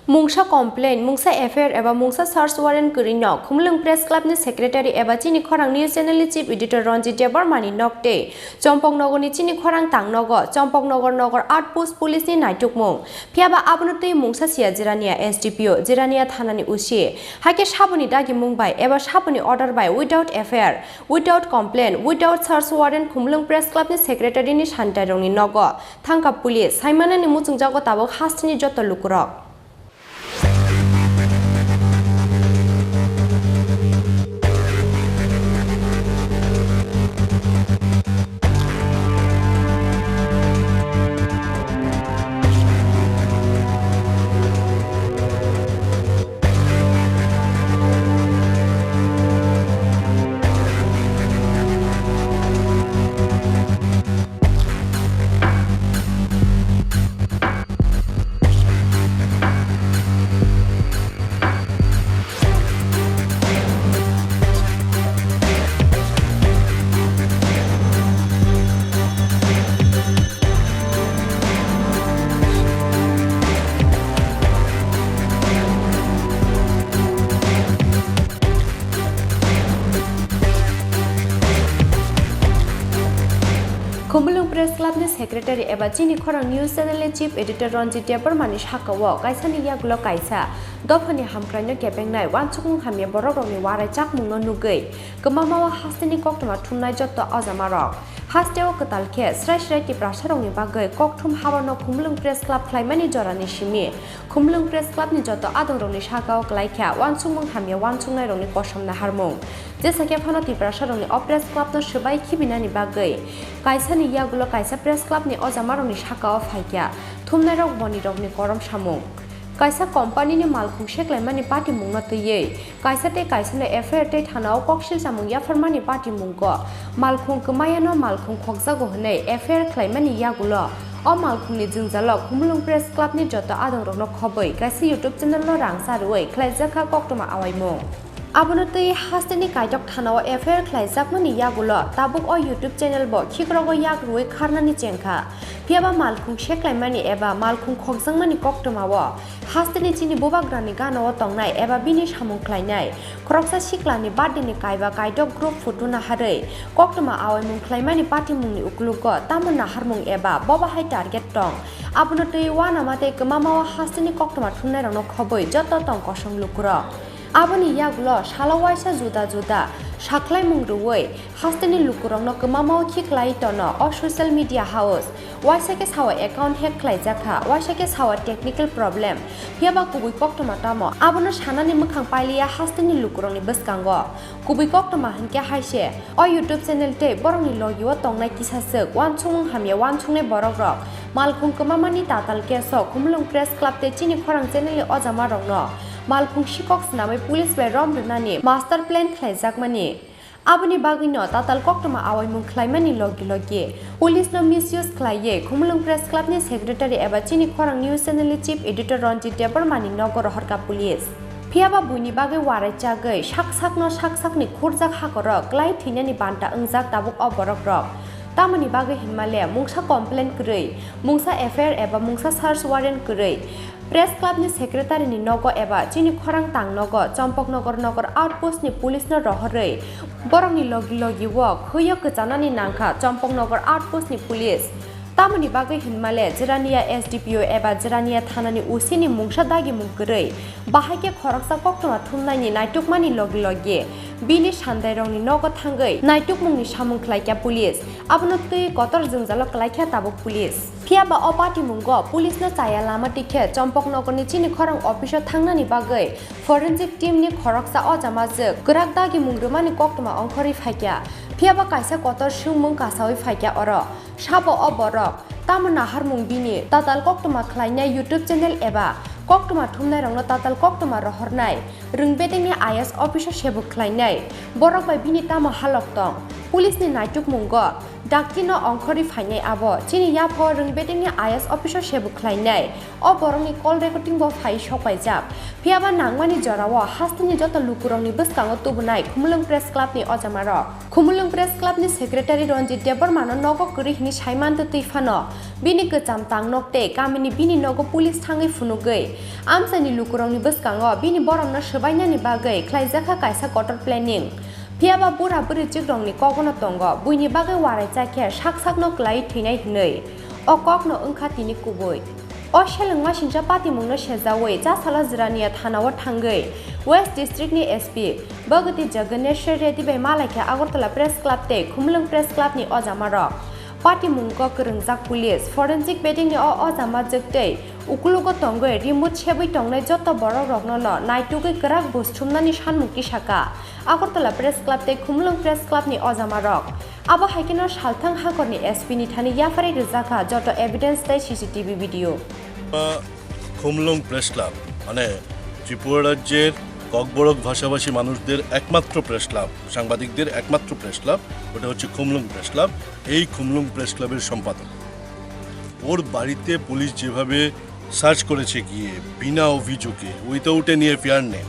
मुंसा complain मुंसा FIR एबा मुंसा search warrant करिनो खुमलुं प्रेस क्लाबनि सेक्रेटारि एबा चिनि खरां निउज चेनेलनि चीफ एडिटर रनजित देबरमानि नकटे चम्पकनगरनि चिनि खरां तांनग चम्पकनगर नगर आउटपोस्ट पुलिसनि नायथुकमुं फियाबा आबनतै मुंसा सिया जिरानिया एसडीपीओ जिरानिया थानानि उसि हाके साबनि दागि मुंबाय एबा साबनि order by without FIR without complain without search warrant Khumlung press क्लाबनि सेक्रेटारिनि सान्तारंनि नग थांका पुलिस साइमानानि मुचुंजागो ताबो हास्तिनि जत लुकुरक खुमलुं प्रेस क्लाबनि सेक्रेटारि एबा चिनि खरां निउज चेनेलनि चीफ एडिटर रनजित देबरमानि साकाओ कायसानि यागुलो कायसा दफानि हामख्रायनो केपेंनाय वानसुकुं हामिया बर'रंनि वाराय चाकमुंनो नुगै गमामावा हास्तिनि कक्टमा थुमनाय जत्त अजामारक हास्तेव कतालखे स्राय स्राय तिप्रासारंनि बागै कक्टुम हाबरनो खुमलुं प्रेस क्लाब ख्लायमानि जरानि सिमि खुमलुं प्रेस क्लाबनि जत्त आदंरंनि साकाओ क्लायख्या वानसुमुं हामिया वानसुंनाय रंनि कसम नाहारमुं जेसाके फानो तिप्रासारंनि अ प्रेस क्लाबनो सबाय खिबिनानि बागै कायसानि यागुलो कायसा प्रेस क्लाबनि अजामारंनि साकाओ फायख्या थुमनाय रक बनि रगनि करम सामुं कायसा कम्पानिनि मालखुं सेक्लायमानि पाटिमुंनो तैयै कायसाते कायसानो एफआईआर ते थानाव कक्सिल सामुं याफरमानि पाटिमुंगो मालखुं कमायानो मालखुं खगजागो हनै एफआईआर ख्लायमानि यागुलो अ मालखुंनि जोंजालो खुमलुं प्रेस क्लाबनि जत आदंरंनो खबै कायसा यूट्यूब चेनेलनो रांसारुयै ख्लायजाखा कक्टमा आवायमुं आबनतै हास्तेनि कायदक थानाव एफआईआर ख्लायजाकमानि यागुलो ताबुक अ यूट्यूब चेनेल बो खिग्रगो यागरुयै खारनानि चेंखा फियाबा मालखुं सेक्लायमानि एबा मालखुं खगजांमानि कक्टमाव हास्तेनि चिनि बुबाग्रानि गानाव तंनाय एबा बिनि सामुं ख्लायनाय खरकसा सिक्लानि बार्डेनि कायबा कायदक ग्रुप फटो नाहारै कक्टमा आवायमुं ख्लायमानि पाटिमुंनि उक्लुगो तामन नाहारमुं एबा बबाहाय टार्गेट दं आबनतै वानामाते गमामाव हास्तेनि कक्टमा थुमनाय रंनो खबै जत तं कसं लुकुर आबनि यागुलो सालावायसा जुदा जुदा साख्लाय मुंरुयै हास्तेनि लुकुरंनो गमामाव खिख्लाय तनो अ सोशल मीडिया हाउस वाइसाके सावा अकाउंट हैक ख्लायजाखा वाइसाके सावा टेक्निकल प्रॉब्लेम फियाबा कुबुय कक्टमा तामो आबनो सानानि मोखां पाइलिया हास्तेनि लुकुरंनि बसकांगो कुबुय कक्टमा हनके हायसे अ यूट्यूब चैनल ते बरंनि लगियो तंनाय किसासक वानसुं हामिया वानसुंने बरग्रक मालखुं गमामानि ताताल केसो खुमलुं प्रेस क्लब ते चिनि खरां चैनलनि अजामा रंनो मालखुं शिकक नामै पुलिस बाय रमरुनानि मास्टर प्लान ख्लायजाकमानि आबनि बागैनो ताताल कक्टमा आवायमुं ख्लायमानि लगी लगी पुलिसनो मिसयूज ख्लायै खुमलुं प्रेस क्लाबनि सेक्रेटारि एबा चिनि खरां निउज चेनेलनि चीफ एडिटर रनजित देबरमानि नगर हरका पुलिस फियाबा बुइनि बागै वारायचागै साकसाकनो साकसाकनि खुरजाक हाकर क्लाय थैनानि बान्ता ओंजाक ताबुक अबरक तामनि बागै हिमालय मुंसा कमप्लेन करै मुंसा एफआईआर एबा मुंसा सार्च वारेन्ट करै प्रेस क्लाबनि सेक्रेटारिनि नग एबा चिनि खरां तांनग चम्पकनगर नगर आउटपोस्टनि पुलिसनो रहरै बरंनि लगी लगी वो खैयो गजानानि नांखा चम्पकनगर आउटपोस्टनि पुलिस तामनि बागै हिमालय जिरानिया एसडीपीओ एबा जिरानिया थानानि उसिनि मुंसा दागि मुंकरै बाहायके खरकसा कक्टमा थुमनायनि नायटुकमानि लगी लगी बिनि सान्दायरंनि नग थांगै नायटुकमुंनि सामुं ख्लायख्या पुलिस आबनतै कतर जोंजालो ख्लायख्या ताबुक पुलिस फियाबा अ पाटिमुंगो पुलिसनो चाया लामा टिखे चम्पकनगरनि चिनि खरां अफिसाव थांनानि बागै फोरेन्सिक टीमनि खरकसा अजामाजोक गोराक दागि मुंग्रोमानि कक्टमा अंखरि फायख्या फियाबा कायसा कतर सुंमुं कासावै फायख्या अर साबो अ बरक तामन नाहारमुं बिनि ताताल कक्टमा ख्लायनाय यूट्यूब चेनेल एबा कक्टमा थुमनाय रंनो ताताल कक्टमा रहरनाय रोंबेदेंनि आईएस अफिसाव सेबुक ख्लायनाय बरक बाय बिनि तामो हालक दं पुलिसनि नायटुक मुंगो Dakino Onkori Fine Abo, Chini Yapo, Ringbeting IS official Shebu Kleinai, or Boroni call recording of High Shop by Jap. Piaba Nangwani Jorawa, Hastini Jota Lukuroni Buskango Tubunai, Kumulung Press Club ni Ojamaro. Kumulung Press Club ni Secretary Ronji Debormano Nogo Kurihni Shaiman to Tifano. Bini Kutam Tang Nokte, Kamini Bini Nogo Police Tangi Funugay. Amsani Lukuroni Buskango, Bini Borom no Shabanya ni Bagay, Klaizaka Kaisa Quarter Planning. Piaba Bura Buri Jigrong ni Kogono Tongo, Buini Bagay Warai Jake, Shak no Glai Tina Hinay, or Gogno Unkatini Kuboy. O Shelling Mashinja Patimungo Shazaway, Jasala Zrania Tanawa Tangay, West District ni SP, Bogati Jaganesh Ready by Malaka, Agortala Press Club Day, Kumulung Press Club ni Ojamaro. Patimungo Kwrwngjak Police, Forensic Betting ni Ojama Day, Ukulugo Tongo, Remote Chebi Tonga Jota Boro Rokno, Naituki Kwrak Bustumna ni Shanmuki Shaka, Agortala Press Club Day, Kumulung Press Club ni Ojamaro. Abo Hakino Salthamni Hakor ni SP ni Thani Yafari Rwkha Joto Evidence Day CCTV video. Kumulung Press Club, মানে ত্রিপুরা রাজ্যের ককবরক ভাষাভাষী মানুষদের একমাত্র press club, সাংবাদিকদের একমাত্র press club, ওটা হচ্ছে Khumlung press club. এই খুমলুং প্রেস ক্লাবের সম্পাদক, ওর বাড়িতে পুলিশ যেভাবে সার্চ করেছে গিয়ে বিনা অভিযোগে উইথাউট এনি এফআইআর নেই,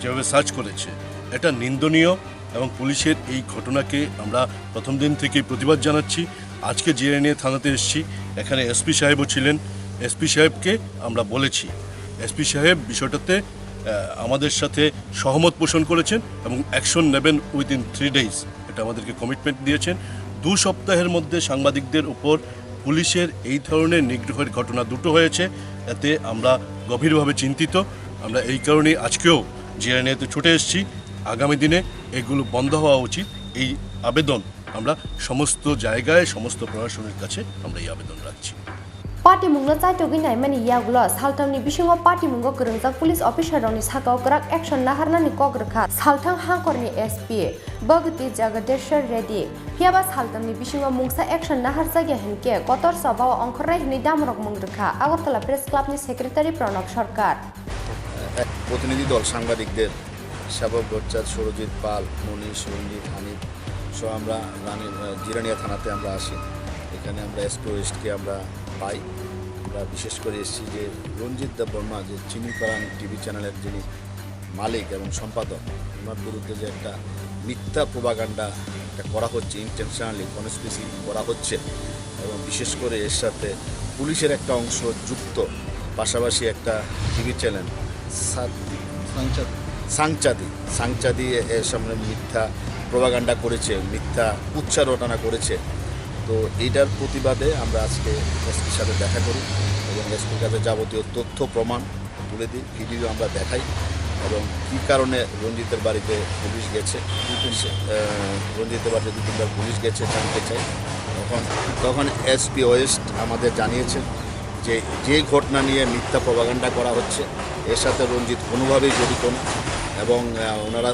যেভাবে সার্চ করেছে, এটা নিন্দনীয় এবং পুলিশের এই ঘটনাকে আমরা প্রথম দিন থেকেই প্রতিবাদ জানাচ্ছি। আজকে জিরানিয়া থানাতে এসেছি, এখানে এসপি সাহেবও ছিলেন। এসপি সাহেবকে আমরা বলেছি, এসপি সাহেব বিষয়টাতে আমাদের সাথে সহমত পোষণ করেছেন এবং অ্যাকশন নেবেন উইদিন 3 days, এটা আমাদেরকে কমিটমেন্ট দিয়েছেন। 2 সপ্তাহের মধ্যে সাংবাদিকদের উপর পুলিশের এই ধরনের নিগ্রহের ঘটনা দুটো হয়েছে, এতে আমরা গভীরভাবে চিন্তিত। আমরা এই কারণেই আজকেও জিরানিয়াতে ছুটে এসেছি। আগামী দিনে এগুলো বন্ধ হওয়া উচিত, এই আবেদন আমরা সমস্ত জায়গায় সমস্ত প্রশাসনের কাছে আমরা এই আবেদন রাখছি। Patimungo Taitogi Naimani Yaglo, Salthamni Bisingo Patimungo Kwrwngjak Police Officer Roni Sakao Kwrak Action Naharnani Rwkha, Salthang Hangkorni SP, Bogati Jagadesh Ready, Piaba Salthamni Bisingo Mungsa Action Naharjagya Henke, Kotor Sabao Onkrai Hni Damrok Rwkha, Agortala Press Club ni Secretary Pranab Sarkar. প্রতিনিধি দল সাংবাদিকদের শাবক বচ্চাদ, সুরজিৎ পাল, মনীষ, রঞ্জিত, হানিফ সহ আমরা জিরানিয়া থানাতে আমরা আসি। এখানে আমরা এসপিওএসকে আমরা পাই। আমরা বিশেষ করে এসেছি যে রঞ্জিত দেববর্মা, যে চিনি খরাং টিভি চ্যানেলের যিনি মালিক এবং সম্পাদক, ওনার বিরুদ্ধে যে একটা মিথ্যা প্রোপাগান্ডা এটা করা হচ্ছে, ইন্টেনশনালি কনস্পিরেসি করা হচ্ছে এবং বিশেষ করে এর সাথে পুলিশের একটা অংশ যুক্ত, পাশাপাশি একটা টিভি চ্যানেল সাংচাদি এর সামনে মিথ্যা প্রোপাগান্ডা করেছে, মিথ্যা উচ্চার রটনা করেছে। তো এইটার প্রতিবাদে আমরা আজকে এসপির সাথে দেখা করি এবং এসপির কাছে যাবতীয় তথ্য প্রমাণ তুলে দিই, ভিডিও আমরা দেখাই এবং কী কারণে রঞ্জিতের বাড়িতে পুলিশ গেছে, রঞ্জিতের বাড়িতে 2-3বার পুলিশ গেছে জানতে চাই। তখন এসপি ওয়েস্ট আমাদের জানিয়েছেন যে ঘটনা নিয়ে মিথ্যা প্রোপাগান্ডা করা হচ্ছে এর সাথে রঞ্জিত কোনোভাবেই জড়িত না এবং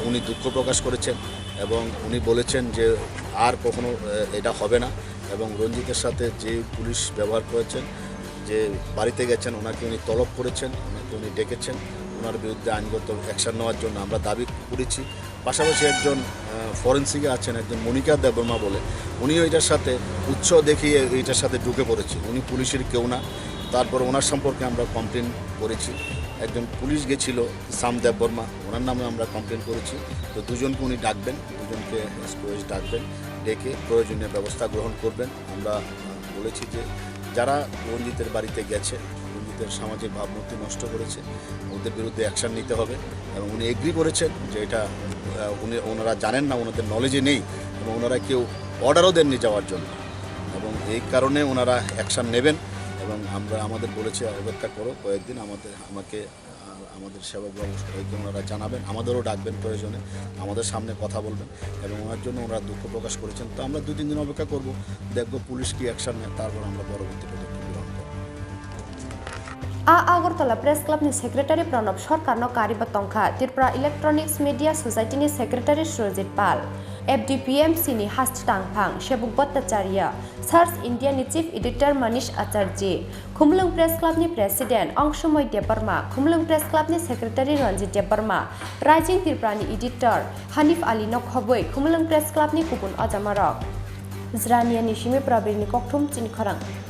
উনি দুঃখ প্রকাশ করেছেন এবং উনি বলেছেন যে আর কখনো এটা হবে না এবং রঞ্জিতের সাথে যে পুলিশ ব্যবহার করেছেন, যে বাড়িতে গেছেন, ওনাকে উনি তলব করেছেন, ওনাকে উনি ডেকেছেন, ওনার বিরুদ্ধে আইনগত অ্যাকশন নেওয়ার জন্য আমরা দাবি করেছি। পাশাপাশি একজন ফরেন্সিকে আছেন, একজন মনিকা দেববর্মা বলে, উনিও এটার সাথে উৎসাহ দেখিয়ে এইটার সাথে ঢুকে পড়েছে। উনি পুলিশের কেউ না। তারপর ওনার সম্পর্কে আমরা কমপ্লেন করেছি। একজন পুলিশ গেছিল সাম দেববর্মা, ওনার নামে আমরা কমপ্লেন করেছি। তো দুজনকে উনি ডাকবেন, দুজনকে পুলিশ ডাকবেন, ডেকে প্রয়োজনীয় ব্যবস্থা গ্রহণ করবেন। আমরা বলেছি যে যারা রঞ্জিতের বাড়িতে গেছে, রঞ্জিতের সামাজিক ভাবমূর্তি নষ্ট করেছে, ওদের বিরুদ্ধে অ্যাকশান নিতে হবে এবং উনি এগ্রি করেছেন যে এটা ওনারা জানেন না, ওনাদের নলেজে নেই এবং ওনারা কেউ অর্ডারও দেননি যাওয়ার জন্য এবং এই কারণে ওনারা অ্যাকশান নেবেন এবং আমরা আমাদের বলেছি অপেক্ষা করো কয়েকদিন, আমাদের সেবাবাবু সবাইকে ওনারা জানাবেন, আমাদেরও ডাকবেন, প্রয়োজনে আমাদের সামনে কথা বলবেন এবং ওনার জন্য ওনারা দুঃখ প্রকাশ করেছেন। তো আমরা 2-3 দিন অপেক্ষা করব, দেখব পুলিশ কি অ্যাকশন নেয়, তারপর আমরা পরবর্তী পদক্ষেপ গ্রহণ করব। Agortala Press Club ni Secretary Pranab Sarkar no Kariba Tongkha, Tripura Electronics Media Society ni Secretary Surjit Pal, FDPMC ni Hast Tangphang, Shebuk Bhattacharya, Search India ni Chief Editor Manish Acharji, Kumulung Press Club ni President Angshumoy Debarma, Kumulung Press Club ni Secretary Ranjit Debarma, Rising Tripura ni Editor Hanif Ali no Khoboi, Kumulung Press Club ni Kubun Ajamarok. Zrania Nishimi Prabini Koktum Chini Khorang.